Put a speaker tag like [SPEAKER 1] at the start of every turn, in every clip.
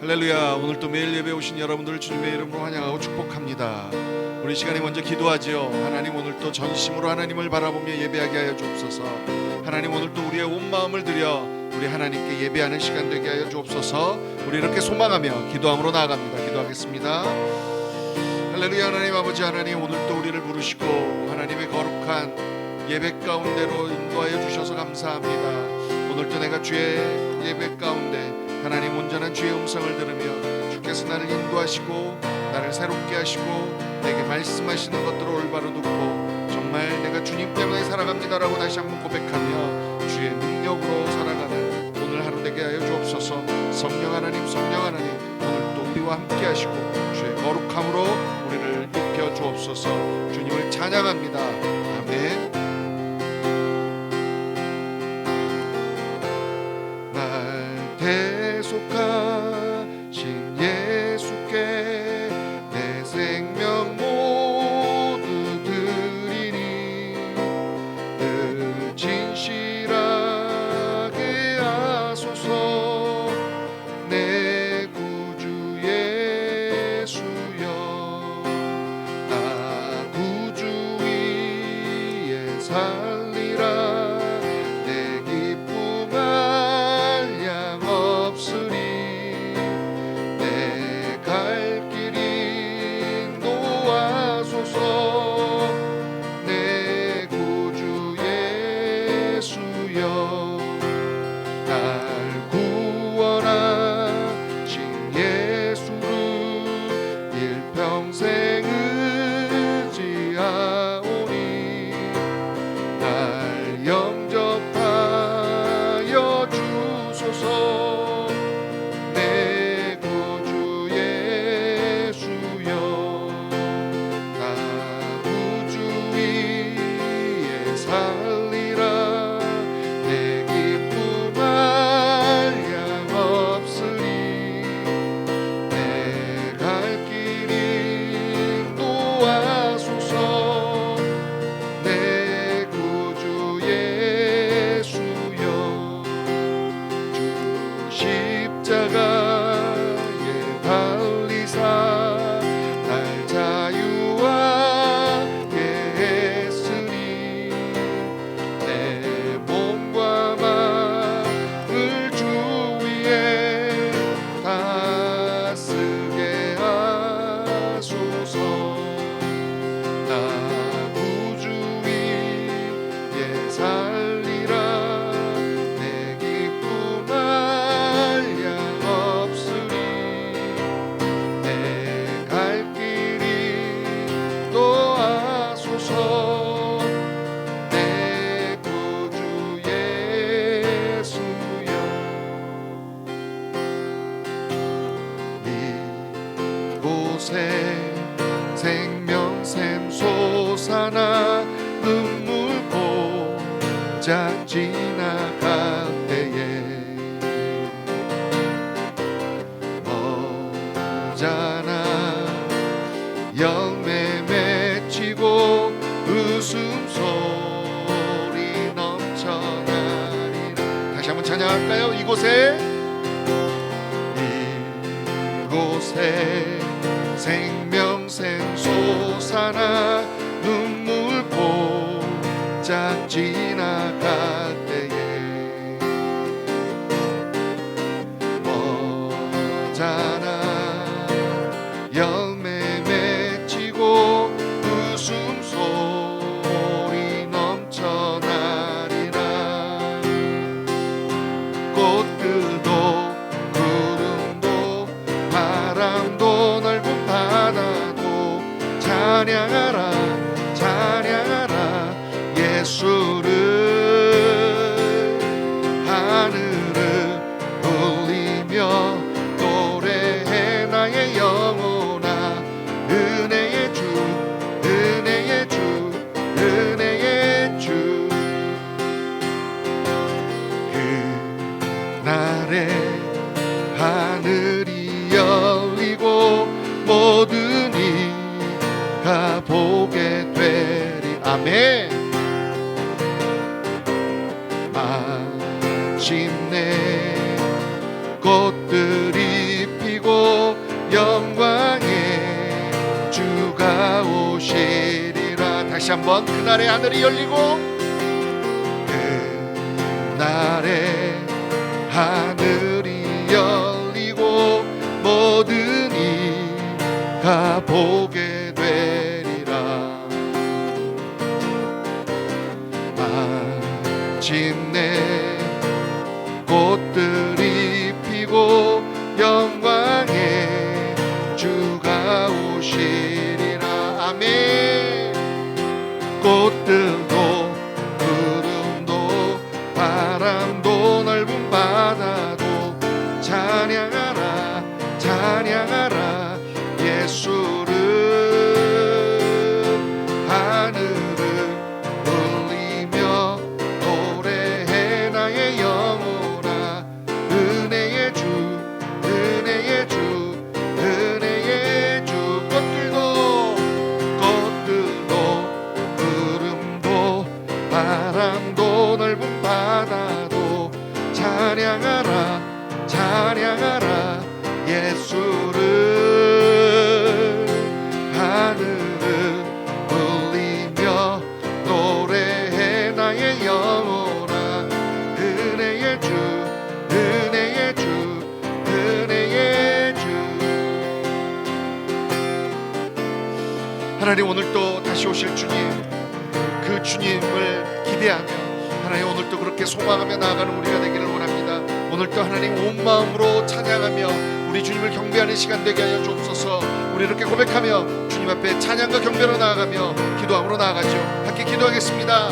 [SPEAKER 1] 할렐루야. 오늘 또 매일 예배 오신 여러분들을 주님의 이름으로 환영하고 축복합니다. 우리 시간에 먼저 기도하지요. 하나님, 오늘 또 전심으로 하나님을 바라보며 예배하게 하여 주옵소서. 하나님, 오늘 또 우리의 온 마음을 들여 우리 하나님께 예배하는 시간 되게 하여 주옵소서. 우리 이렇게 소망하며 기도함으로 나아갑니다. 기도하겠습니다. 할렐루야. 하나님 아버지, 하나님 오늘 또 우리를 부르시고 하나님의 거룩한 예배 가운데로 인도하여 주셔서 감사합니다. 오늘 또 내가 주의 예배 가운데 하나님 온전한 주의 음성을 들으며 주께서 나를 인도하시고 나를 새롭게 하시고 내게 말씀하시는 것들을 올바로 듣고 정말 내가 주님 때문에 살아갑니다라고 다시 한번 고백하며 주의 능력으로 살아가는 오늘 하루 되게 하여 주옵소서. 성령 하나님, 성령 하나님, 오늘 또 우리와 함께 하시고 주의 거룩함으로 우리를 입혀 주옵소서. 주님을 찬양합니다. 아멘. 대속하신 예수께 내 생명 모두 드리니 늘 진실하게 하소서. 내 구주 예수여, 나 구주 위에 살리라. 생명샘 솟아나 눈물 보자 지나갈 때에 어자나 열매 맺히고 웃음소리 넘쳐나리라. 다시 한번 찬양할까요? 이곳에 생명샘 솟아나 눈물 보자 지나갈 때에 어자나 열매 맺히고 웃음소리 넘쳐나리라. 꽃들도 구름도 바람도 넓은 바다도 찬양하라 찬양하라 예수를. 하늘을 울리며 노래해 나의 영혼아. 은혜의 주 은혜의 주 은혜의 주. 그날에 하늘이 열리고 모든 이가 보게 되리. 아멘. 마침내 꽃들이 피고 한번 그날의 하늘이 열리고 그날의 하늘이 열리고 모든 이가 보게 되리라. 마침내 꽃들이 피고 영광의 주가 오시리라. 아멘. 꽃들도 구름도 바람도 넓은 바다도 찬양하라 찬양하라 예수를. 하늘을 울리며 노래해 나의 영혼아 은혜의 주 은혜의 주 은혜의 주. 꽃들도 구름도 바람도 넓은 바다도 찬양하라 찬양하라 예수를. 하늘을 울리며 노래해 나의 영혼아 은혜의 주 은혜의 주 은혜의 주. 하나님 오늘도 다시 오실 주님, 그 주님을 기대하며 하나님 오늘도 그렇게 소망하며 나아가는 우리가 되기를 원합니다. 오늘도 하나님 온 마음으로 찬양하며 우리 주님을 경배하는 시간 되게 하여 주옵소서. 우리 이렇게 고백하며 주님 앞에 찬양과 경배로 나아가며 기도함으로 나아가죠. 함께 기도하겠습니다.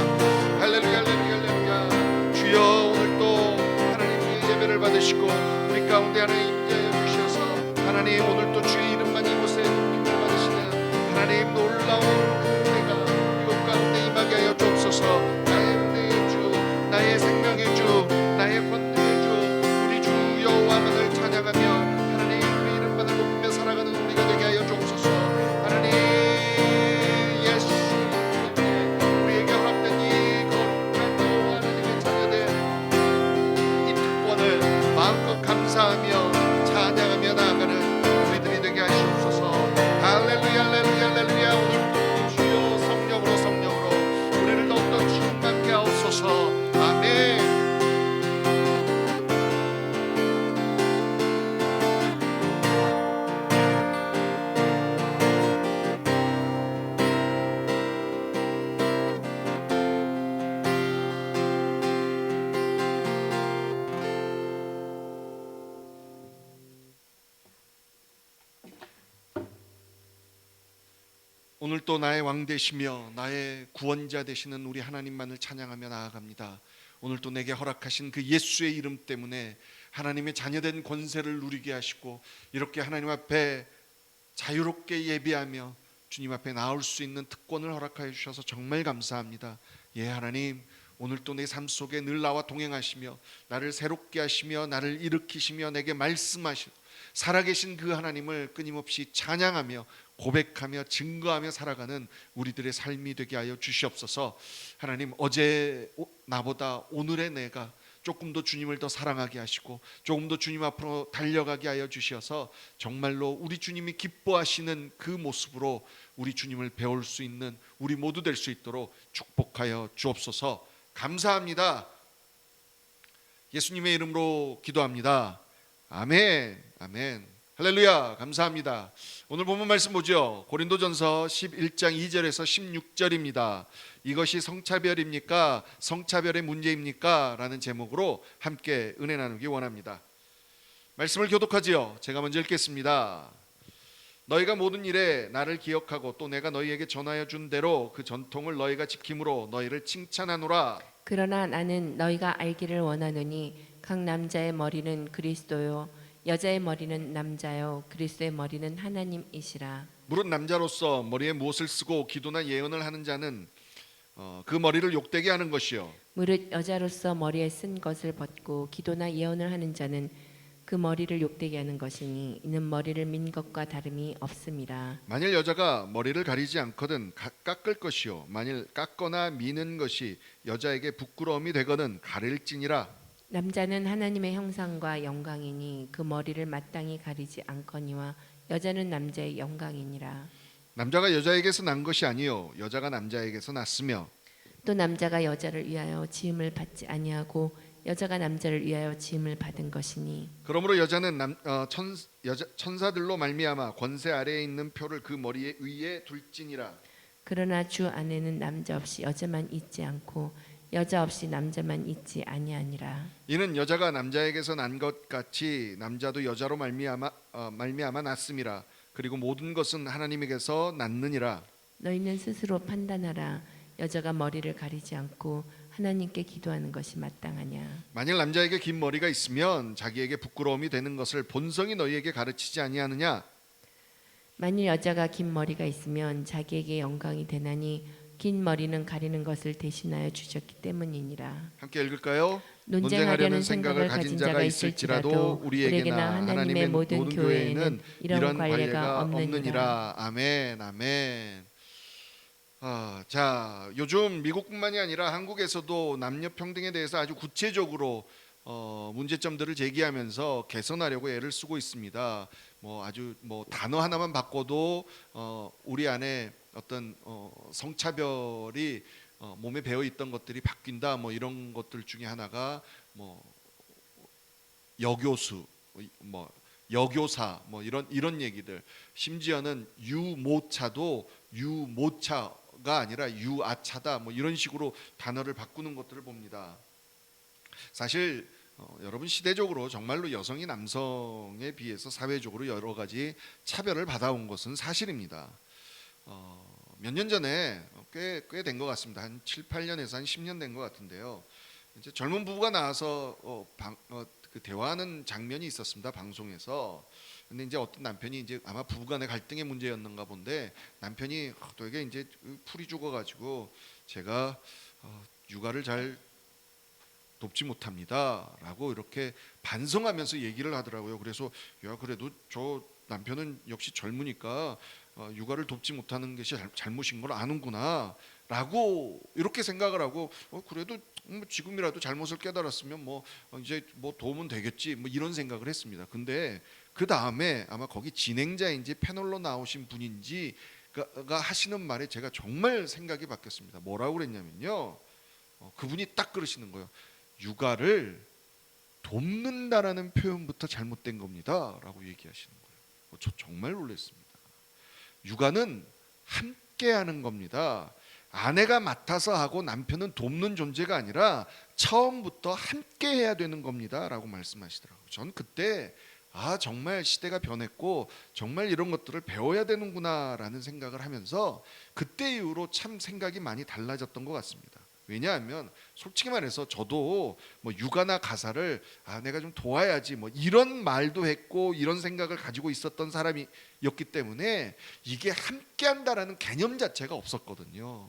[SPEAKER 1] 할렐루야 할렐루야 할렐루야. 주여 오늘도 하나님의 예배를 받으시고 우리 가운데 하나님 임재하여 주셔서 하나님 오늘도 주의 이름만 이곳에 높임을 받으시는 하나님 놀라운 그 은혜가 이곳 가운데 임하게 하여 주옵소서. 나의 은혜의 주 나의 생명의 주 나의 권능의 주 우리 주 여호와만을 찬양하며 하나님 그 이름만을 높이며 살아가는 우리가 되게 하여 주옵소서. 하나님 예수 우리에게 허락된 이 거룩한 여호와 하나님의 자녀된 이 특권을 마음껏 감사하며 찬양하며 나아가는 우리들이 되게 하시옵소서. 할렐루야 할렐루야 할렐루야. 오늘도 주여 성령으로 성령으로 우리를 더욱더 충만케 하옵소서. 아멘. 오늘 또 나의 왕 되시며 나의 구원자 되시는 우리 하나님만을 찬양하며 나아갑니다. 오늘 또 내게 허락하신 그 예수의 이름 때문에 하나님의 자녀된 권세를 누리게 하시고 이렇게 하나님 앞에 자유롭게 예배하며 주님 앞에 나올 수 있는 특권을 허락하여 주셔서 정말 감사합니다. 예 하나님 오늘 또 내 삶 속에 늘 나와 동행하시며 나를 새롭게 하시며 나를 일으키시며 내게 말씀하시고 살아계신 그 하나님을 끊임없이 찬양하며 고백하며 증거하며 살아가는 우리들의 삶이 되게 하여 주시옵소서. 하나님 어제 나보다 오늘의 내가 조금 더 주님을 더 사랑하게 하시고 조금 더 주님 앞으로 달려가게 하여 주셔서 정말로 우리 주님이 기뻐하시는 그 모습으로 우리 주님을 배울 수 있는 우리 모두 될 수 있도록 축복하여 주옵소서. 감사합니다. 예수님의 이름으로 기도합니다. 아멘. 아멘. 할렐루야. 감사합니다. 오늘 본문 말씀 보죠. 고린도전서 11장 2절에서 16절입니다. 이것이 성차별입니까? 성차별의 문제입니까? 라는 제목으로 함께 은혜 나누기 원합니다. 말씀을 교독하지요. 제가 먼저 읽겠습니다. 너희가 모든 일에 나를 기억하고 또 내가 너희에게 전하여 준 대로 그 전통을 너희가 지킴으로 너희를 칭찬하노라.
[SPEAKER 2] 그러나 나는 너희가 알기를 원하노니 각 남자의 머리는 그리스도요 여자의 머리는 남자요 그리스도의 머리는 하나님이시라.
[SPEAKER 1] 무릇 남자로서 머리에 무엇을 쓰고 기도나 예언을 하는 자는 그 머리를 욕되게 하는 것이요
[SPEAKER 2] 무릇 여자로서 머리에 쓴 것을 벗고 기도나 예언을 하는 자는 그 머리를 욕되게 하는 것이니 이는 머리를 민 것과 다름이 없음이라.
[SPEAKER 1] 만일 여자가 머리를 가리지 않거든 깎을 것이요 만일 깎거나 미는 것이 여자에게 부끄러움이 되거든 가릴지니라.
[SPEAKER 2] 남자는 하나님의 형상과 영광이니 그 머리를 마땅히 가리지 않거니와 여자는 남자의 영광이니라.
[SPEAKER 1] 남자가 여자에게서 난 것이 아니요 여자가 남자에게서 났으며
[SPEAKER 2] 또 남자가 여자를 위하여 지음을 받지 아니하고 여자가 남자를 위하여 지음을 받은 것이니
[SPEAKER 1] 그러므로 여자는 천사들로 말미암아 권세 아래에 있는 표를 그 머리 위에 둘지니라.
[SPEAKER 2] 그러나 주 안에는 남자 없이 여자만 있지 않고 여자 없이 남자만 있지 아니하니라.
[SPEAKER 1] 이는 여자가 남자에게서 난 것 같이 남자도 여자로 말미암아 났음이라. 그리고 모든 것은 하나님에게서 났느니라.
[SPEAKER 2] 너희는 스스로 판단하라. 여자가 머리를 가리지 않고 하나님께 기도하는 것이 마땅하냐.
[SPEAKER 1] 만일 남자에게 긴 머리가 있으면 자기에게 부끄러움이 되는 것을 본성이 너희에게 가르치지 아니하느냐.
[SPEAKER 2] 만일 여자가 긴 머리가 있으면 자기에게 영광이 되나니 긴 머리는 가리는 것을 대신하여 주셨기 때문이니라.
[SPEAKER 1] 함께 읽을까요?
[SPEAKER 2] 논쟁하려는 생각을 가진 자가 있을지라도 우리에게나 하나님의 모든 교회에는 이런 관례가 없느니라.
[SPEAKER 1] 아멘, 아멘. 자, 요즘 미국뿐만이 아니라 한국에서도 남녀 평등에 대해서 아주 구체적으로 문제점들을 제기하면서 개선하려고 애를 쓰고 있습니다. 아주 단어 하나만 바꿔도 우리 안에 어떤 성차별이 몸에 배어 있던 것들이 바뀐다. 이런 것들 중에 하나가 여교수, 여교사, 이런 얘기들. 심지어는 유모차도 유모차가 아니라 유아차다. 이런 식으로 단어를 바꾸는 것들을 봅니다. 사실 여러분 시대적으로 정말로 여성이 남성에 비해서 사회적으로 여러 가지 차별을 받아온 것은 사실입니다. 몇 년 전에 꽤 된 것 같습니다. 한 7, 8년에서 한 10년 된 것 같은데요. 이제 젊은 부부가 나와서 그 대화하는 장면이 있었습니다. 방송에서. 근데 이제 어떤 남편이 이제 아마 부부간의 갈등의 문제였는가 본데 남편이 되게 이제 풀이 죽어가지고 제가 육아를 잘 돕지 못합니다라고 이렇게 반성하면서 얘기를 하더라고요. 그래서 야 그래도 저 남편은 역시 젊으니까 육아를 돕지 못하는 것이 잘못인 걸 아는구나라고 이렇게 생각을 하고 그래도 지금이라도 잘못을 깨달았으면 이제 도움은 되겠지 이런 생각을 했습니다. 근데 그 다음에 아마 거기 진행자인지 패널로 나오신 분인지가 하시는 말에 제가 정말 생각이 바뀌었습니다. 뭐라고 그랬냐면요. 그분이 딱 그러시는 거예요. 육아를 돕는다라는 표현부터 잘못된 겁니다라고 얘기하시는 거예요. 저 정말 놀랐습니다. 육아는 함께하는 겁니다. 아내가 맡아서 하고 남편은 돕는 존재가 아니라 처음부터 함께해야 되는 겁니다라고 말씀하시더라고요. 전 그때 정말 시대가 변했고 정말 이런 것들을 배워야 되는구나라는 생각을 하면서 그때 이후로 참 생각이 많이 달라졌던 것 같습니다. 왜냐하면 솔직히 말해서 저도 육아나 가사를 내가 좀 도와야지 이런 말도 했고 이런 생각을 가지고 있었던 사람이었기 때문에 이게 함께한다라는 개념 자체가 없었거든요.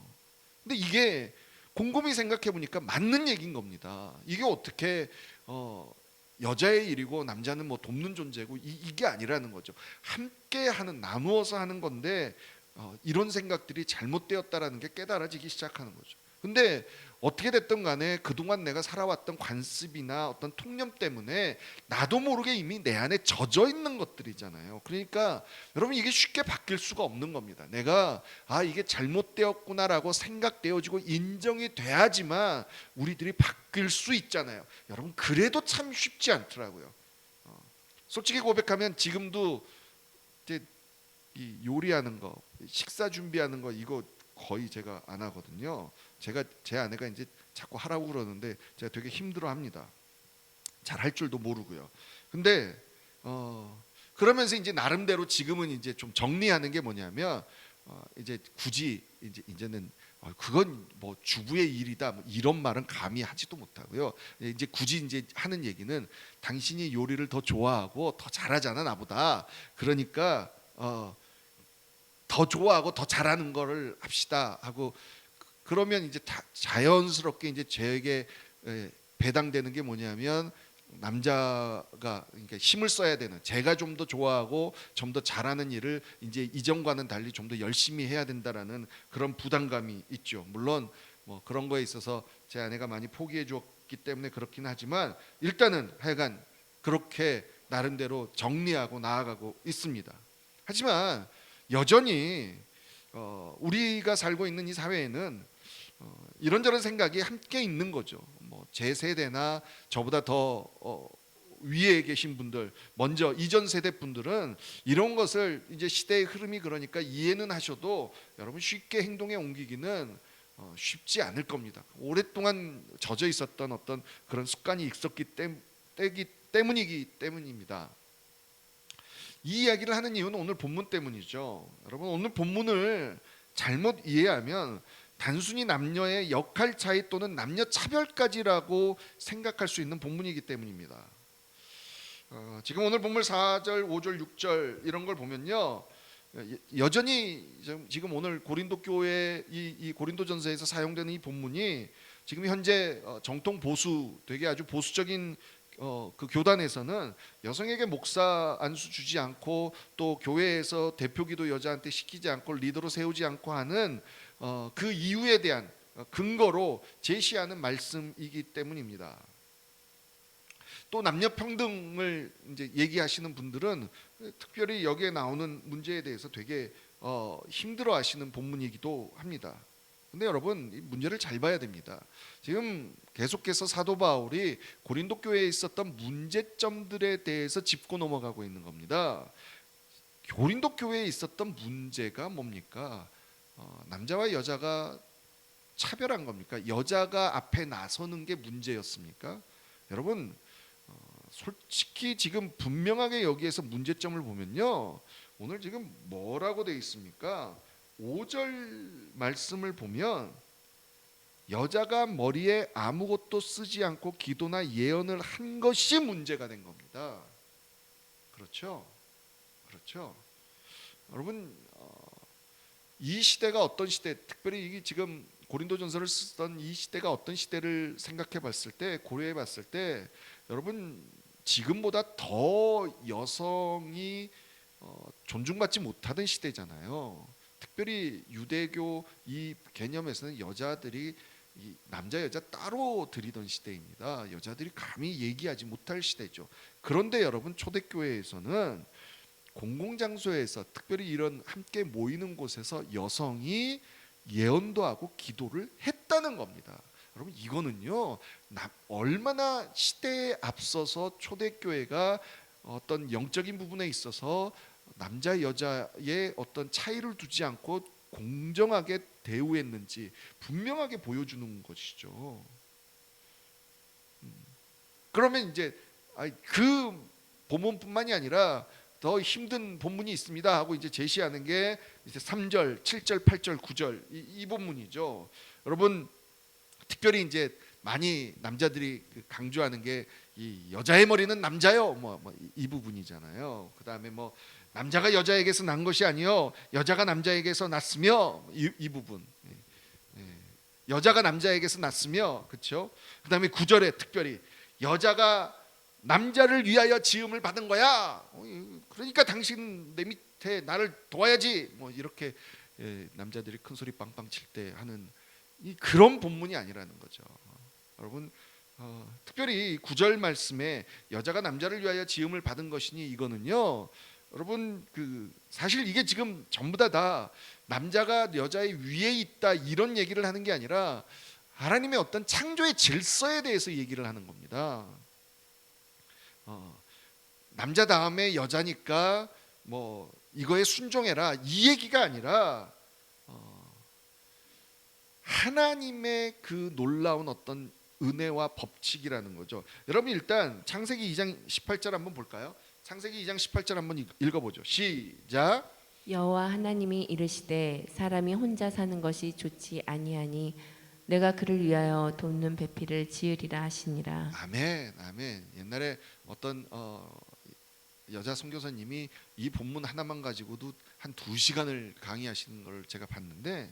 [SPEAKER 1] 근데 이게 곰곰이 생각해 보니까 맞는 얘기인 겁니다. 이게 어떻게 여자의 일이고 남자는 돕는 존재고 이게 아니라는 거죠. 함께하는 나누어서 하는 건데 이런 생각들이 잘못되었다라는 게 깨달아지기 시작하는 거죠. 근데 어떻게 됐든 간에 그동안 내가 살아왔던 관습이나 어떤 통념 때문에 나도 모르게 이미 내 안에 젖어 있는 것들이잖아요. 그러니까 여러분 이게 쉽게 바뀔 수가 없는 겁니다. 내가 이게 잘못되었구나라고 생각되어지고 인정이 돼야지만 우리들이 바뀔 수 있잖아요. 여러분 그래도 참 쉽지 않더라고요. 솔직히 고백하면 지금도 이제 이 요리하는 거, 식사 준비하는 거 이거 거의 제가 안 하거든요. 제 아내가 이제 자꾸 하라고 그러는데 제가 되게 힘들어합니다. 잘 할 줄도 모르고요. 근데 그러면서 이제 나름대로 지금은 이제 좀 정리하는 게 뭐냐면 이제 굳이 이제는 그건 주부의 일이다 이런 말은 감히 하지도 못하고요. 이제 굳이 이제 하는 얘기는 당신이 요리를 더 좋아하고 더 잘하잖아 나보다. 그러니까 더 좋아하고 더 잘하는 거를 합시다 하고 그러면 이제 자연스럽게 이제 저에게 배당되는 게 뭐냐면 남자가 그러니까 힘을 써야 되는 제가 좀 더 좋아하고 좀 더 잘하는 일을 이제 이전과는 달리 좀 더 열심히 해야 된다라는 그런 부담감이 있죠. 물론 그런 거에 있어서 제 아내가 많이 포기해 줬기 때문에 그렇긴 하지만 일단은 하여간 그렇게 나름대로 정리하고 나아가고 있습니다. 하지만 여전히 우리가 살고 있는 이 사회에는 이런저런 생각이 함께 있는 거죠. 뭐 제 세대나 저보다 더 위에 계신 분들, 먼저 이전 세대 분들은 이런 것을 이제 시대의 흐름이 그러니까 이해는 하셔도 여러분 쉽게 행동에 옮기기는 쉽지 않을 겁니다. 오랫동안 젖어 있었던 어떤 그런 습관이 있었기 때문이기 때문입니다. 이 이야기를 하는 이유는 오늘 본문 때문이죠. 여러분, 오늘 본문을 잘못 이해하면 단순히 남녀의 역할 차이 또는 남녀 차별까지라고 생각할 수 있는 본문이기 때문입니다. 지금 오늘 본문 4절, 5절, 6절 이런 걸 보면요, 여전히 지금 오늘 고린도 교회 이 고린도전서에서 사용되는 이 본문이 지금 현재 정통 보수, 되게 아주 보수적인 그 교단에서는 여성에게 목사 안수 주지 않고 또 교회에서 대표기도 여자한테 시키지 않고 리더로 세우지 않고 하는 그 이유에 대한 근거로 제시하는 말씀이기 때문입니다. 또 남녀 평등을 이제 얘기하시는 분들은 특별히 여기에 나오는 문제에 대해서 되게 힘들어하시는 본문이기도 합니다. 근데 여러분, 이 문제를 잘 봐야 됩니다. 지금 계속해서 사도 바울이 고린도 교회에 있었던 문제점들에 대해서 짚고 넘어가고 있는 겁니다. 고린도 교회에 있었던 문제가 뭡니까? 남자와 여자가 차별한 겁니까? 여자가 앞에 나서는 게 문제였습니까? 여러분, 솔직히 지금 분명하게 여기에서 문제점을 보면요, 오늘 지금 뭐라고 되어 있습니까? 5절 말씀을 보면 여자가 머리에 아무것도 쓰지 않고 기도나 예언을 한 것이 문제가 된 겁니다. 그렇죠? 그렇죠? 여러분, 이 시대가 어떤 시대, 특별히 이게 지금 고린도전서를 쓰던 이 시대가 어떤 시대를 생각해 봤을 때, 고려해 봤을 때, 여러분, 지금보다 더 여성이 존중받지 못하던 시대잖아요. 특별히 유대교 이 개념에서는 여자들이 이 남자 여자 따로 드리던 시대입니다. 여자들이 감히 얘기하지 못할 시대죠. 그런데 여러분, 초대교회에서는 공공장소에서, 특별히 이런 함께 모이는 곳에서 여성이 예언도 하고 기도를 했다는 겁니다. 여러분, 이거는요, 얼마나 시대에 앞서서 초대교회가 어떤 영적인 부분에 있어서 남자 여자의 어떤 차이를 두지 않고 공정하게 대우했는지 분명하게 보여주는 것이죠. 그러면 이제 그 본문뿐만이 아니라 더 힘든 본문이 있습니다 하고 이제 제시하는 게 이제 3절, 7절, 8절, 9절 이 본문이죠. 여러분, 특별히 이제 많이 남자들이 강조하는 게 이 여자의 머리는 남자요, 이 부분이잖아요. 그 다음에 뭐 남자가 여자에게서 난 것이 아니요 여자가 남자에게서 났으며, 이 부분, 여자가 남자에게서 났으며, 그렇죠? 그 다음에 9절에 특별히 여자가 남자를 위하여 지음을 받은 거야. 그러니까 당신 내 밑에 나를 도와야지. 뭐 이렇게 남자들이 큰 소리 빵빵 칠 때 하는 그런 본문이 아니라는 거죠. 여러분, 특별히 9절 말씀에 여자가 남자를 위하여 지음을 받은 것이니, 이거는요, 여러분, 사실 이게 지금 전부 다 남자가 여자의 위에 있다 이런 얘기를 하는 게 아니라 하나님의 어떤 창조의 질서에 대해서 얘기를 하는 겁니다. 남자 다음에 여자니까 뭐 이거에 순종해라 이 얘기가 아니라 하나님의 그 놀라운 어떤 은혜와 법칙이라는 거죠. 여러분, 일단 창세기 2장 18절 한번 볼까요? 창세기 2장 18절 한번 읽어보죠. 시작.
[SPEAKER 2] 여호와 하나님이 이르시되 사람이 혼자 사는 것이 좋지 아니하니 내가 그를 위하여 돕는 배필을 지으리라 하시니라.
[SPEAKER 1] 아멘, 아멘. 옛날에 어떤 여자 선교사님이 이 본문 하나만 가지고도 한 2시간을 강의하시는 걸 제가 봤는데,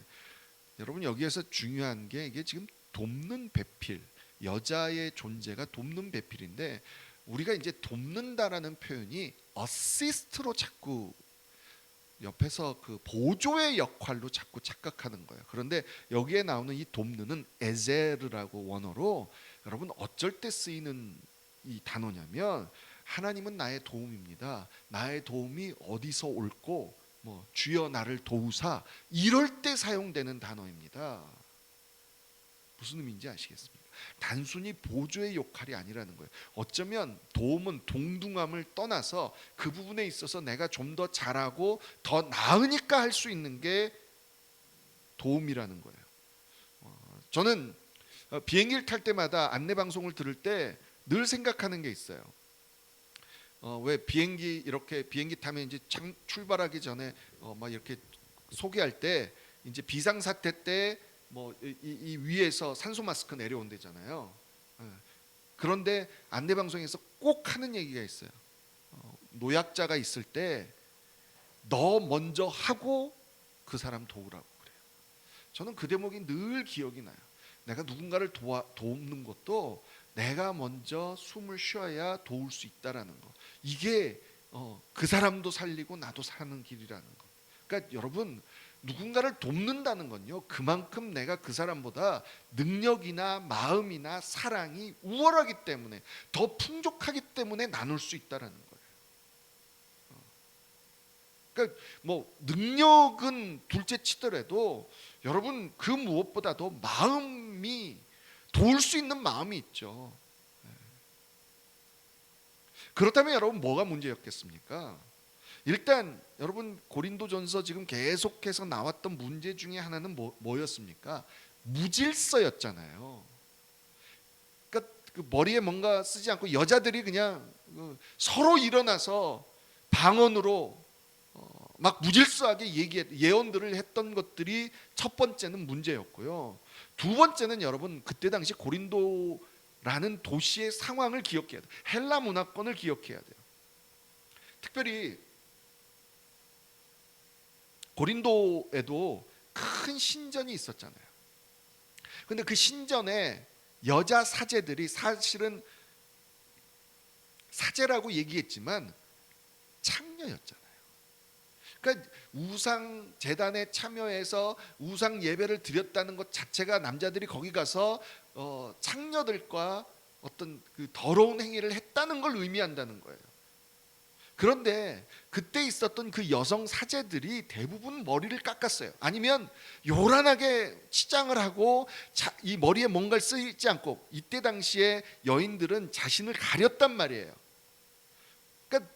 [SPEAKER 1] 여러분, 여기에서 중요한 게 이게 지금 돕는 배필, 여자의 존재가 돕는 배필인데, 우리가 이제 돕는다라는 표현이 어시스트로 자꾸 옆에서 그 보조의 역할로 자꾸 착각하는 거예요. 그런데 여기에 나오는 이 돕는은 에제르라고 원어로, 여러분, 어쩔 때 쓰이는 이 단어냐면 하나님은 나의 도움입니다. 나의 도움이 어디서 올고 뭐 주여 나를 도우사 이럴 때 사용되는 단어입니다. 무슨 의미인지 아시겠습니까? 단순히 보조의 역할이 아니라는 거예요. 어쩌면 도움은 동등함을 떠나서 그 부분에 있어서 내가 좀 더 잘하고 더 나으니까 할 수 있는 게 도움이라는 거예요. 저는 비행기를 탈 때마다 안내 방송을 들을 때 늘 생각하는 게 있어요. 왜 비행기 타면 이제 출발하기 전에 막 이렇게 소개할 때 이제 비상 사태 때 뭐 이 위에서 산소 마스크 내려온대잖아요. 그런데 안내 방송에서 꼭 하는 얘기가 있어요. 노약자가 있을 때 너 먼저 하고 그 사람 도우라고 그래요. 저는 그 대목이 늘 기억이 나요. 내가 누군가를 돕는 것도 내가 먼저 숨을 쉬어야 도울 수 있다라는 거. 이게 그 사람도 살리고 나도 사는 길이라는 거. 그러니까 여러분, 누군가를 돕는다는 건요, 그만큼 내가 그 사람보다 능력이나 마음이나 사랑이 우월하기 때문에, 더 풍족하기 때문에 나눌 수 있다라는 거예요. 그러니까 뭐 능력은 둘째 치더라도 여러분, 그 무엇보다도 마음이, 도울 수 있는 마음이 있죠. 그렇다면 여러분, 뭐가 문제였겠습니까? 일단 여러분, 고린도전서 지금 계속해서 나왔던 문제 중에 하나는 뭐였습니까? 무질서였잖아요. 그러니까 그 머리에 뭔가 쓰지 않고 여자들이 그냥 서로 일어나서 방언으로 막 무질서하게 예언들을 했던 것들이 첫 번째는 문제였고요. 두 번째는 여러분, 그때 당시 고린도라는 도시의 상황을 기억해야 돼요. 헬라 문화권을 기억해야 돼요. 특별히 고린도에도 큰 신전이 있었잖아요. 근데 그 신전에 여자 사제들이, 사실은 사제라고 얘기했지만 창녀였잖아요. 그러니까 우상 제단에 참여해서 우상 예배를 드렸다는 것 자체가, 남자들이 거기 가서 창녀들과 어떤 그 더러운 행위를 했다는 걸 의미한다는 거예요. 그런데 그때 있었던 그 여성 사제들이 대부분 머리를 깎았어요. 아니면 요란하게 치장을 하고 이 머리에 뭔가를 쓰지 않고, 이때 당시에 여인들은 자신을 가렸단 말이에요. 그러니까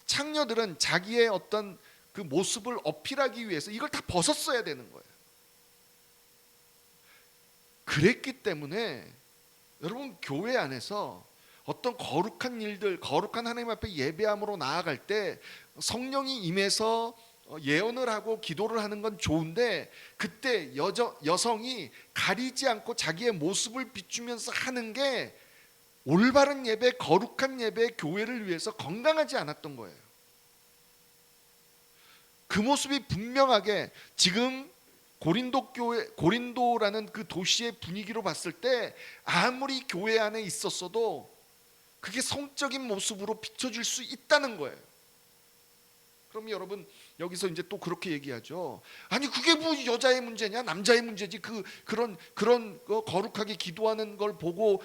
[SPEAKER 1] 창녀들은 자기의 어떤 그 모습을 어필하기 위해서 이걸 다 벗었어야 되는 거예요. 그랬기 때문에 여러분, 교회 안에서 어떤 거룩한 일들, 거룩한 하나님 앞에 예배함으로 나아갈 때 성령이 임해서 예언을 하고 기도를 하는 건 좋은데, 그때 여성이 가리지 않고 자기의 모습을 비추면서 하는 게 올바른 예배, 거룩한 예배, 교회를 위해서 건강하지 않았던 거예요. 그 모습이 분명하게 지금 고린도라는 그 도시의 분위기로 봤을 때, 아무리 교회 안에 있었어도 그게 성적인 모습으로 비춰질 수 있다는 거예요. 그럼 여러분, 여기서 이제 또 그렇게 얘기하죠. 아니, 그게 뭐 여자의 문제냐, 남자의 문제지. 그런 거룩하게 기도하는 걸 보고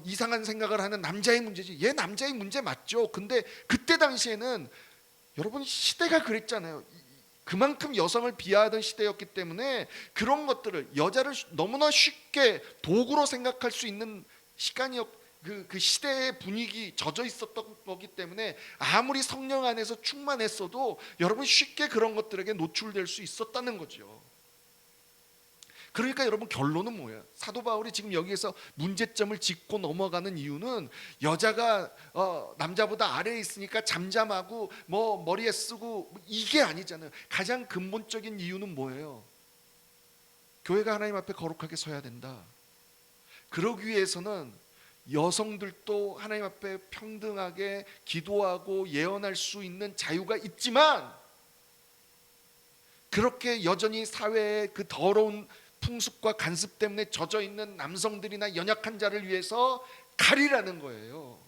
[SPEAKER 1] 이상한 생각을 하는 남자의 문제지. 얘 남자의 문제 맞죠. 근데 그때 당시에는 여러분, 시대가 그랬잖아요. 그만큼 여성을 비하하던 시대였기 때문에 그런 것들을, 여자를 너무나 쉽게 도구로 생각할 수 있는 그 시대의 분위기 젖어 있었던 거기 때문에, 아무리 성령 안에서 충만했어도 여러분, 쉽게 그런 것들에게 노출될 수 있었다는 거죠. 그러니까 여러분, 결론은 뭐예요? 사도 바울이 지금 여기에서 문제점을 짚고 넘어가는 이유는, 여자가 남자보다 아래에 있으니까 잠잠하고 뭐 머리에 쓰고 이게 아니잖아요. 가장 근본적인 이유는 뭐예요? 교회가 하나님 앞에 거룩하게 서야 된다. 그러기 위해서는 여성들도 하나님 앞에 평등하게 기도하고 예언할 수 있는 자유가 있지만, 그렇게 여전히 사회의 그 더러운 풍습과 간습 때문에 젖어 있는 남성들이나 연약한 자를 위해서 가리라는 거예요.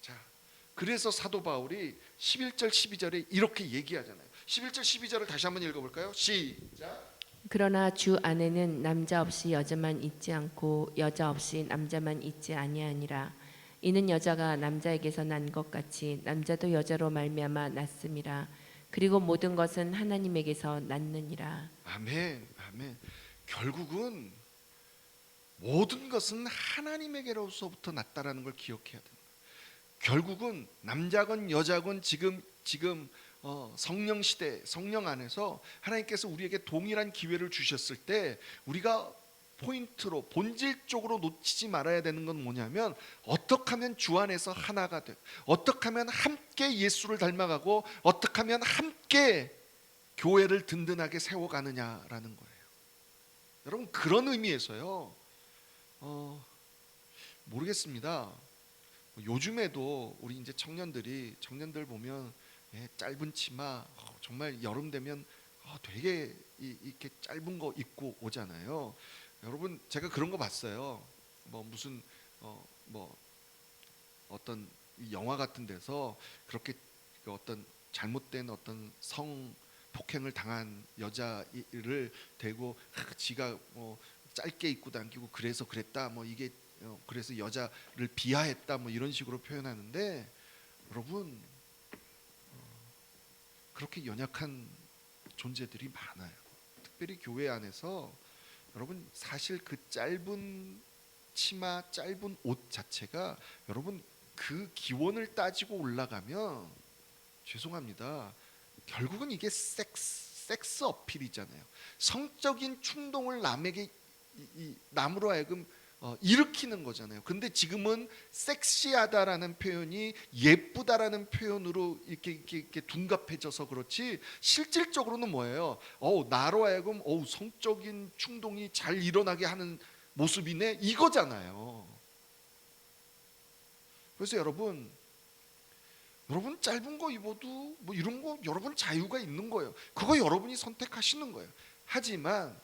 [SPEAKER 1] 자, 그래서 사도 바울이 11절 12절에 이렇게 얘기하잖아요. 11절 12절을 다시 한번 읽어볼까요? 시작.
[SPEAKER 2] 그러나 주 안에는 남자 없이 여자만 있지 않고 여자 없이 남자만 있지 아니하니라. 이는 여자가 남자에게서 난 것 같이 남자도 여자로 말미암아 났음이라. 그리고 모든 것은 하나님에게서 났느니라.
[SPEAKER 1] 아멘, 아멘. 결국은 모든 것은 하나님에게로서부터 났다라는 걸 기억해야 된다. 결국은 남자건 여자건 지금 성령 시대, 성령 안에서 하나님께서 우리에게 동일한 기회를 주셨을 때 우리가 포인트로 본질적으로 놓치지 말아야 되는 건 뭐냐면 어떻게 하면 주 안에서 하나가 돼, 어떻게 하면 함께 예수를 닮아가고 어떻게 하면 함께 교회를 든든하게 세워가느냐라는 거예요. 여러분, 그런 의미에서요, 모르겠습니다. 요즘에도 우리 이제 청년들 보면 짧은 치마, 정말 여름 되면 되게 이렇게 짧은 거 입고 오잖아요. 여러분, 제가 그런 거 봤어요. 무슨 어떤 영화 같은 데서 그렇게 어떤 잘못된 어떤 성 폭행을 당한 여자를 대고 지가 짧게 입고 다니고 그래서 그랬다, 이게 그래서 여자를 비하했다, 이런 식으로 표현하는데, 여러분, 그렇게 연약한 존재들이 많아요. 특별히 교회 안에서 여러분, 사실 그 짧은 치마, 짧은 옷 자체가 여러분 그 기원을 따지고 올라가면 죄송합니다, 결국은 이게 섹스 어필이잖아요. 성적인 충동을 남으로 하여금 일으키는 거잖아요. 근데 지금은 섹시하다라는 표현이 예쁘다라는 표현으로 이렇게 둔갑해져서 그렇지, 실질적으로는 뭐예요? 나로 하여금 성적인 충동이 잘 일어나게 하는 모습이네, 이거잖아요. 그래서 여러분 짧은 거 입어도 이런 거 여러분 자유가 있는 거예요. 그거 여러분이 선택하시는 거예요. 하지만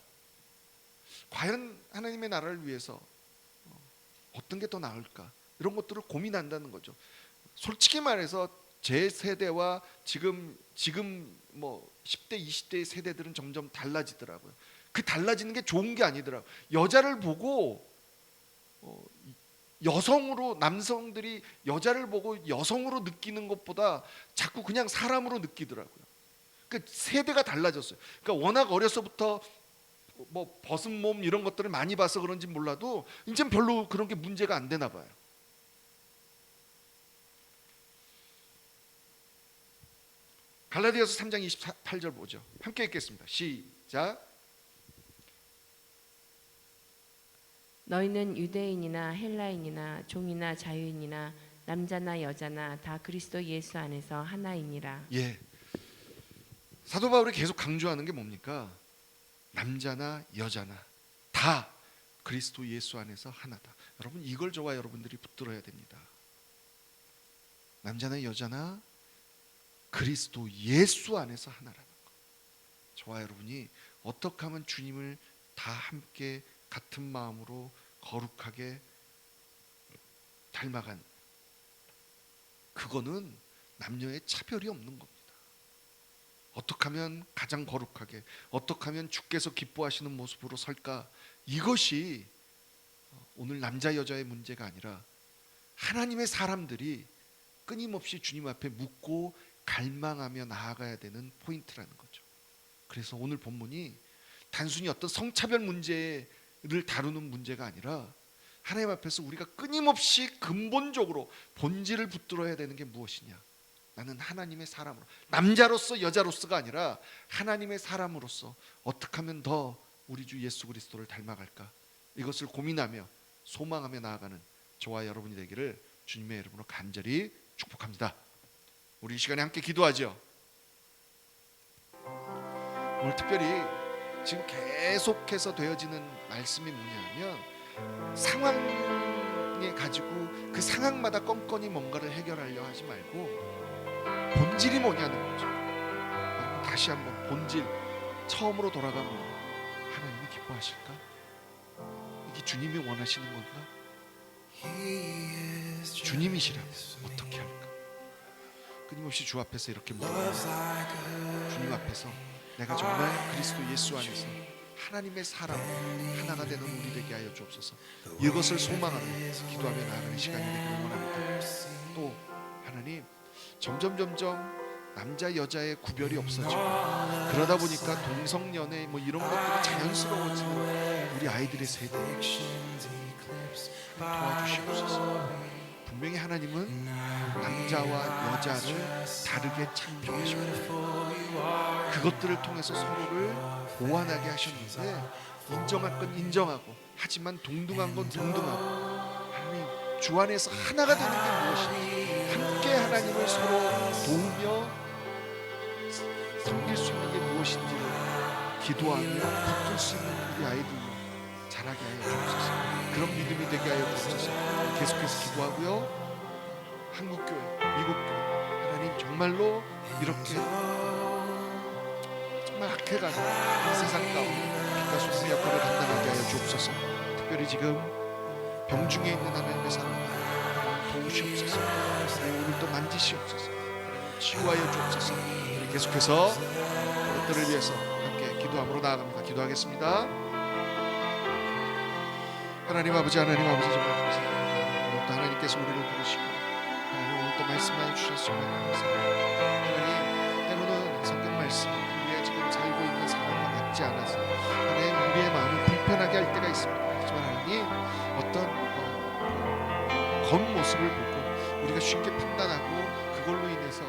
[SPEAKER 1] 과연 하나님의 나라를 위해서 어떤 게 더 나을까, 이런 것들을 고민한다는 거죠. 솔직히 말해서 제 세대와 지금 10대 20대의 세대들은 점점 달라지더라고요. 그 달라지는 게 좋은 게 아니더라고요. 여자를 보고 여성으로, 남성들이 여자를 보고 여성으로 느끼는 것보다 자꾸 그냥 사람으로 느끼더라고요. 그러니까 세대가 달라졌어요. 그러니까 워낙 어려서부터 벗은 몸 이런 것들을 많이 봐서 그런지 몰라도 이제는 별로 그런 게 문제가 안 되나 봐요. 갈라디아서 3장 28절 보죠. 함께 읽겠습니다. 시작.
[SPEAKER 2] 너희는 유대인이나 헬라인이나 종이나 자유인이나 남자나 여자나 다 그리스도 예수 안에서 하나이니라.
[SPEAKER 1] 예. 사도 바울이 계속 강조하는 게 뭡니까? 남자나 여자나 다 그리스도 예수 안에서 하나다. 여러분, 이걸 저와 여러분들이 붙들어야 됩니다. 남자나 여자나 그리스도 예수 안에서 하나라는 것. 저와 여러분이 어떻게 하면 주님을 다 함께 같은 마음으로 거룩하게 닮아간, 그거는 남녀의 차별이 없는 겁니다. 어떻게 하면 가장 거룩하게, 어떻게 하면 주께서 기뻐하시는 모습으로 설까, 이것이 오늘 남자 여자의 문제가 아니라 하나님의 사람들이 끊임없이 주님 앞에 묻고 갈망하며 나아가야 되는 포인트라는 거죠. 그래서 오늘 본문이 단순히 어떤 성차별 문제를 다루는 문제가 아니라 하나님 앞에서 우리가 끊임없이 근본적으로 본질을 붙들어야 되는 게 무엇이냐, 나는 하나님의 사람으로, 남자로서 여자로서가 아니라 하나님의 사람으로서 어떻게 하면 더 우리 주 예수 그리스도를 닮아갈까, 이것을 고민하며 소망하며 나아가는 저와 여러분이 되기를 주님의 이름으로 간절히 축복합니다. 우리 이 시간에 함께 기도하죠. 오늘 특별히 지금 계속해서 되어지는 말씀이 뭐냐면, 상황에 가지고 그 상황마다 껌껌이 뭔가를 해결하려 하지 말고 본질이 뭐냐는 거죠. 여러분, 다시 한번 본질, 처음으로 돌아가면 하나님이 기뻐하실까? 이게 주님이 원하시는 건가? 주님이시라면 어떻게 할까? 끊임없이 주 앞에서 이렇게 물어요. 주님 앞에서 내가 정말 그리스도 예수 안에서 하나님의 사람 하나가 되는 우리 되게 하여 주옵소서. 이것을 소망하며 기도하며 나아가는 시간이 되기를 원합니다. 또 하나님, 점점 남자 여자의 구별이 없어지고 그러다 보니까 동성연애 뭐 이런 것들이 자연스러워지는 우리 아이들의 세대 도와주시옵소서. 분명히 하나님은 남자와 여자를 다르게 창조하시고 그것들을 통해서 서로를 보완하게 하셨는데, 인정할 건 인정하고 하지만 동등한 건 동등하고, 하나님 주 안에서 하나가 되는 게 무엇인지, 함께 하나님을 서로 도우며 섬길 수 있는 게 무엇인지를 기도하며 붙들 수 있는 우리 아이들로 자라게 하여 주옵소서. 그런 믿음이 되게 하여 주옵소서. 계속해서 기도하고요. 한국교회, 미국교회, 하나님 정말로 이렇게 정말 악해가는 이 세상 가운데 빛과 소금의 역할을 감당하게 하여 주옵소서. 특별히 지금 병중에 있는 하나님의 사람들 도우시옵소서. 하나님 오늘도 만지시옵소서. 치유하여 주옵소서. 우리 계속해서 그것들을 위해서 함께 기도함으로 나아갑니다. 기도하겠습니다. 하나님 아버지 정말 감사합니다. 오늘도 하나님께서 우리를 부르시고 하나님 오늘도 말씀만 주셔서 정말 감사합니다. 하나님, 때로는 성경 말씀 우리가 지금 살고 있는 상황과 맞지 않아서 하나님 우리의 마음을 불편하게 할 때가 있습니다. 하지만 하나님 어떤 겉모습을 보고 우리가 쉽게 판단하고 그걸로 인해서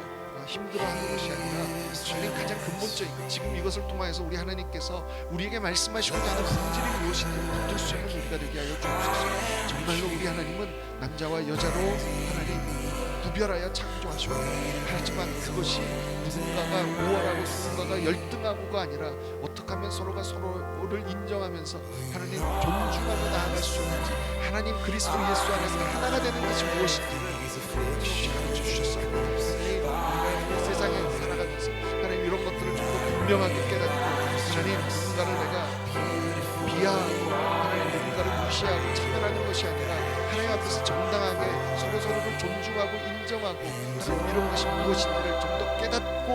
[SPEAKER 1] 힘들어하는 것이 아니라 주님 가장 근본적인 지금 이것을 통하여서 우리 하나님께서 우리에게 말씀하시고자 하는 본질이 무엇인지 붙들 수 있는 우리가 되게 하여 주옵소서. 정말로 우리 하나님은 남자와 여자로 하나님 구별하여 창조하시고, 하지만 그것이 누군가가 우월하고 누군가가 열등하고가 아니라 어떻게 하면 서로가 서로를 인정하면서 하나님 존중하며 나아갈 수 있는지, 하나님 그리스도 예수 안에서 하나가 되는 것이 무엇인지를 가르쳐 주셨어요. 하나님 세상에 살아가면서 하나님 이런 것들을 좀 더 분명하게 깨닫고, 하나님 누군가를 내가 비하하고 하나님 누군가를 무시하고 차별하는 것이 아니라 하나님 앞에서 정당하게 서로를 존중하고 인정하고 하나님 이런 것이 무엇인지를 좀 더 깨닫고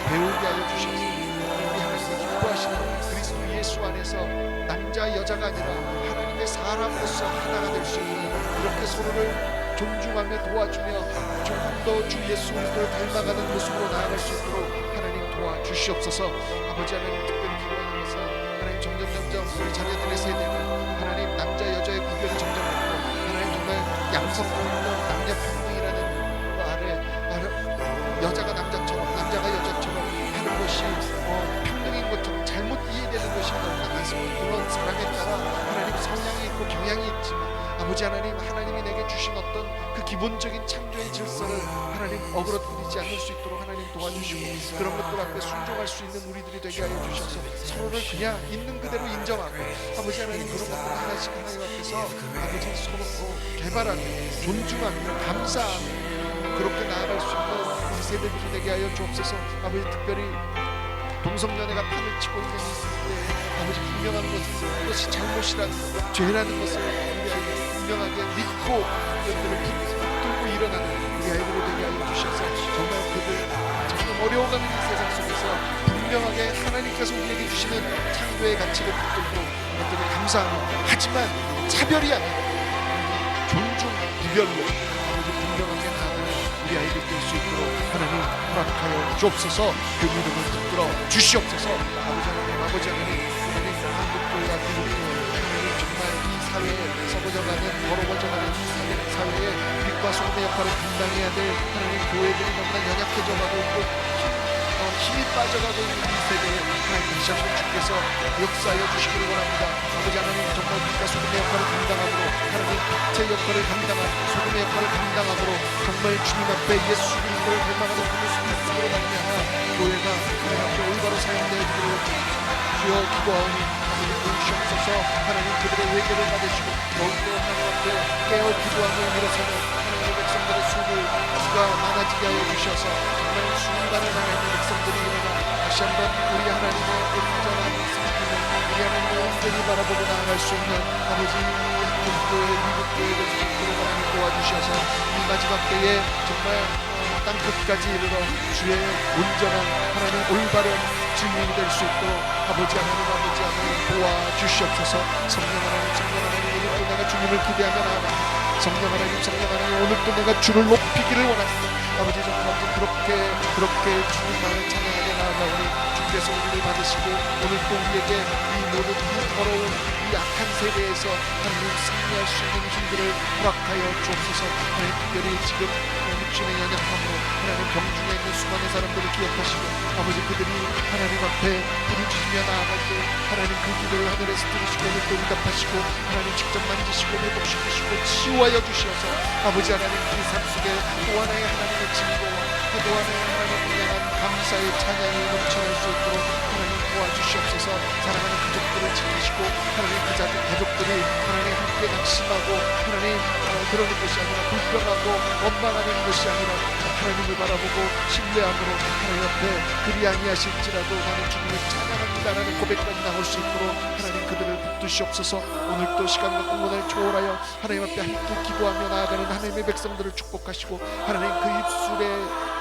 [SPEAKER 1] 배우게 하여 주셔서 우리 하나님이 기뻐하시는 그리스도 예수 안에서 남자 여자가 아니라 하나님의 사람으로서 하나가 될 수 있는, 이렇게 서로를 존중하며 도와주며 조금 더 주 예수 그리스도를 닮아가는 모습으로 나아갈 수 있도록 하나님 도와주시옵소서. 아버지 하나님, 특별히 기도하는 것은 하나님 점점 우리 자녀들의 세대가 하나님 남자 여자의 구별이 점점 되고 하나님 정말 양성평등 남녀평등이라는 거 아래 여자가 남자처럼 남자가 여자처럼 하는 것이 평등인 것처럼 잘못 이해되는 것이 너무나 많습니다. 물론 사람에 따라 하나님 성향이 있고 경향이 있지만 아버지 하나님이 내게 주신 어떤 그 기본적인 창조의 질서를 하나님 어그러뜨리지 않을 수 있도록 하나님 도와주시고, 그런 것들 앞에 순종할 수 있는 우리들이 되게 하여 주셔서 서로를 그냥 있는 그대로 인정하고 아버지 하나님 그런 것들을 하나씩 하나님 앞에서 아버지 서로 개발하며 존중하며 감사하며 그렇게 나아갈 수 있는 우리 세대들이 되게 하여 주옵소서. 아버지 특별히 동성연애가 판을 치고 있는 이 시대에 아버지 분명한 것은 그것이 잘못이라는 것, 죄라는 것을 우리 아이들이 분명하게 믿고 그것들을 붙들고 일어나는 우리 아이들이 되게 하여 주셔서 정말 그들 점점 어려워가는 이 세상 속에서 분명하게 하나님께서 우리에게 주시는 창조의 가치를 붙들고 그것들을 감사하며, 하지만 차별이 아니라 존중, 구별로 아버지 분명하게 나아가는 우리 아이들 될 수 있도록 하나님 허락하여 주옵소서. 그 믿음을 붙들어 주시옵소서. 아버지 하나님 한국교회와 미국교회 하나님 정말 이 사회에 썩어져가는 더러워져가는 이 사회에 빛과 소금의 역할을 감당해야 될 하나님 교회들이 너무나 연약해져가고 있고 힘이 빠져가고 있는 이 세대에 하나님 다시 한번 주께서 역사하여 주시기를 원합니다. 아버지 하나님 정말 빛과 소금의 역할을 감당하므로 하나님 빛의 역할을 감당하고 소금의 역할을 감당하므로 정말 주님 앞에 예수 그리스도를 닮아가는 그 모습을 있음으로 말미암아 교회가 하나님 앞에 올바로 사용되어 주기를 주여 기도하오니 하나님 도우시옵소서. 하나님 그들의 회개를 받으시고 더욱더 하나님 앞에 깨어 기도하며 일어서는 하나님의 백성들의 수가 많아지게 하여 주셔서 정말 수많은 하나님의 백성들이 일어나 다시 한번 우리 하나님의 온전한 성품을 우리 하나님의 온전히 바라보고 나아갈 수 있는 아버지 한국교회 미국교회 될 수 있도록 하나님 도와주셔서 이 마지막 때에 정말 땅끝까지 이르러 주의 온전한 하나님 올바른 증인이 될 수 있도록 아버지 하나님 도와주시옵소서. 성령 하나님 오늘도 내가 주님을 기대하며 나아갑니다. 성령 하나님 오늘도 내가 주를 높이기를 원합니다. 아버지 정말 그렇게 주님만을 찬양하며 나아가오니 주께서 우리를 받으시고 오늘도 우리에게 이 모든 이 더러운 이 악한 세대에서 하나님 승리할 수 있는 힘들을 허락하여 주옵소서. 하나님 특별히 지금 육신의 연약함으로 하나님 병중에 있는 수많은 사람들을 기억하시고 아버지 그들이 하나님 앞에 부르짖으며 나아갈 때 하나님 그 기도를 하늘에서 들으시고 오늘도 응답하시고 하나님 직접 만지시고 회복시키시고 치유하여 주시어서 아버지 하나님 그 삶 속에 또 하나의 하나님의 증거와 또 하나의 하나님을 향한 감사의 찬양이 넘쳐날 수 있도록 하나님 도와주시옵소서. 사랑하는 가족들을 지키시고 하나님 그 가족들이 하나님 함께 낙심하고 하나님 그러는 것이 아니라 불평하고 원망하는 것이 아니라 하나님을 바라보고 신뢰함으로 하나님 앞에 그리 아니하실지라도 나는 주님을 찬양합니다라는 고백까지 나올 수 있도록 하나님 그들을 붙드시옵소서. 오늘도 시간과 공간을 초월하여 하나님 앞에 함께 기도하며 나아가는 하나님의 백성들을 축복하시고 하나님 그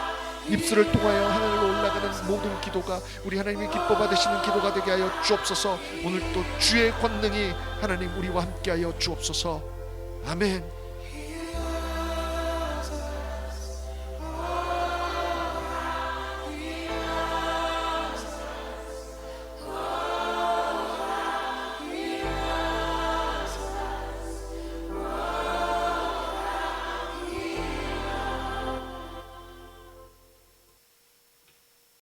[SPEAKER 1] 입술을 통하여 하늘로 올라가는 모든 기도가 우리 하나님이 기뻐 받으시는 기도가 되게 하여 주옵소서. 오늘도 주의 권능이 하나님 우리와 함께하여 주옵소서. 아멘.